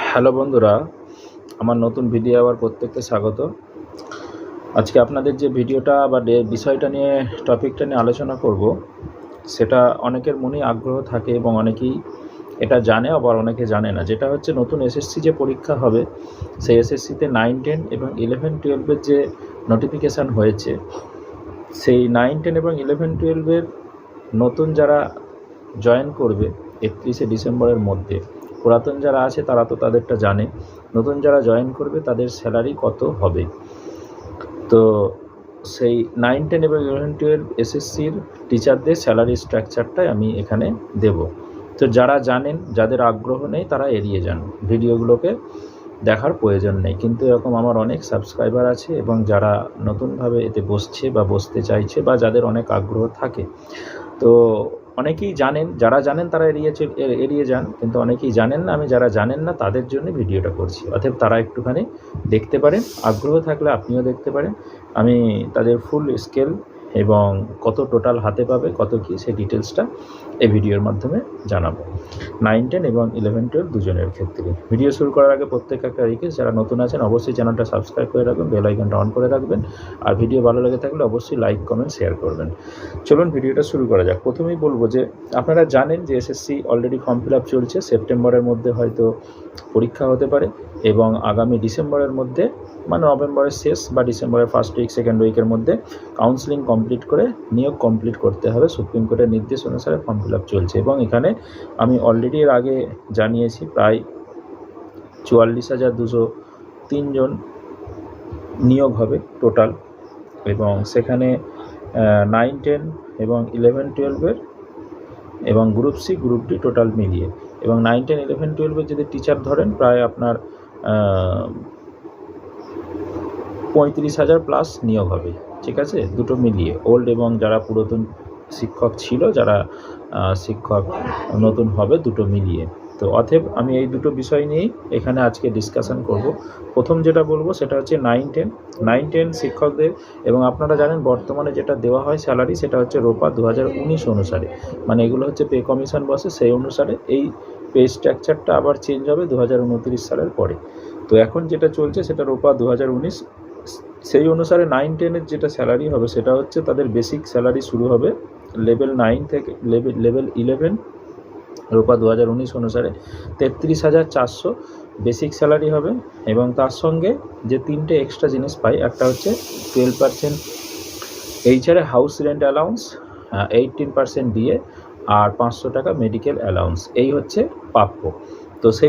Hello বন্ধুরা, আমার নতুন ভিডিও আবার প্রত্যেককে স্বাগত। আজকে আপনাদের যে ভিডিওটা বা বিষয়টা নিয়ে টপিকটা নিয়ে আলোচনা করব, সেটা অনেকের মনেই আগ্রহ থাকে এবং অনেকেই এটা জানে, আবার অনেকে জানে না। যেটা হচ্ছে নতুন এসএসসি যে পরীক্ষা হবে, সেই এসএসসিতে 9, 10 এবং 11, 12-এর যে নোটিফিকেশান হয়েছে, সেই 9, 10 এবং 11, 12-এর নতুন যারা জয়েন করবে 31শে ডিসেম্বরের মধ্যে, পুরাতন যারা আছে তারা তো তাদেরটা জানে, নতুন যারা জয়েন করবে তাদের স্যালারি কত হবে। তো সেই 9, 10 এবং 11, 12 এসএসসির টিচারদের স্যালারি স্ট্রাকচারটাই আমি এখানে দেব। তো যারা জানেন, যাদের আগ্রহ নেই তারা এড়িয়ে যান, ভিডিওগুলোকে দেখার প্রয়োজন নেই। কিন্তু এরকম আমার অনেক সাবস্ক্রাইবার আছে এবং যারা নতুনভাবে এতে বসছে বা বসতে চাইছে বা যাদের অনেক আগ্রহ থাকে, তো অনেকেই জানেন, যারা জানেন তারা এড়িয়ে যান, কিন্তু অনেকেই জানেন না। আমি যারা জানেন না তাদের জন্য ভিডিওটা করছি, অতএব তারা একটুখানি দেখতে পারেন, আগ্রহ থাকলে আপনিও দেখতে পারেন। আমি তাদের ফুল স্কেল এবং কত টোটাল হাতে পাবে, কত কী, সেই ডিটেলসটা এই ভিডিওর মাধ্যমে জানাবো 9, 10 এবং 11, 12 দুজনের ক্ষেত্রে। ভিডিও শুরু করার আগে প্রত্যেকে একটা রিকোয়েস্ট, যারা নতুন আছেন অবশ্যই চ্যানেলটা সাবস্ক্রাইব করে রাখবেন, বেল আইকনটা অন করে রাখবেন, আর ভিডিও ভালো লেগে থাকলে অবশ্যই লাইক, কমেন্ট, শেয়ার করবেন। চলুন ভিডিওটা শুরু করা যাক। প্রথমেই বলবো যে আপনারা জানেন যে SSC already form fill up চলছে, সেপ্টেম্বরের মধ্যে হয়তো পরীক্ষা হতে পারে এবং আগামী ডিসেম্বরের মধ্যে, মানে নভেম্বরের শেষ বা ডিসেম্বরের ফার্স্ট উইক, সেকেন্ড উইকের মধ্যে কাউন্সেলিং কমপ্লিট করে নিয়োগ কমপ্লিট করতে হবে। সুপ্রিম কোর্টের নির্দেশ অনুসারে ফর্ম ফিল আপ চলছে এবং এখানে আমি অলরেডি এর আগে জানিয়েছি প্রায় 44,203 জন নিয়োগ হবে টোটাল, এবং সেখানে 9, 10 এবং 11, 12-এর এবং group C, group D total মিলিয়ে, এবং 9, 10, 11, 12-এর যদি টিচার ধরেন প্রায় আপনার 35,000 প্লাস নিয়োগ হবে। ঠিক আছে, দুটো মিলিয়ে, ওল্ড এবং যারা পুরাতন শিক্ষক ছিল, যারা শিক্ষক নতুন হবে, দুটো মিলিয়ে। তো অতএব আমি এই দুটো বিষয় নিয়েই এখানে আজকে ডিসকাশন করব। প্রথম যেটা বলবো সেটা হচ্ছে 9, 10 শিক্ষকদের, এবং আপনারা জানেন বর্তমানে যেটা দেওয়া হয় স্যালারি, সেটা হচ্ছে রোপা 2019 অনুসারে, মানে এগুলো হচ্ছে পে কমিশন বসে, সেই অনুসারে এই পে স্ট্রাকচারটা আবার চেঞ্জ হবে 2029 সালের পরে। তো এখন যেটা চলছে সেটা রোপা 2019, সেই অনুসারে 9, 10-এর যেটা স্যালারি হবে সেটা হচ্ছে তাদের বেসিক স্যালারি শুরু হবে লেভেল 9 থেকে লেভেল 11, রোপা 2019 অনুসারে 33,400 বেসিক স্যালারি হবে, এবং তার সঙ্গে যে তিনটে এক্সট্রা জিনিস পাই, একটা হচ্ছে 12% এইচআরে হাউস রেন্ট অ্যালাউন্স, 18% ডিএ, আর 500 টাকা মেডিকেল অ্যালাউন্স, এই হচ্ছে প্রাপ্য। তো সেই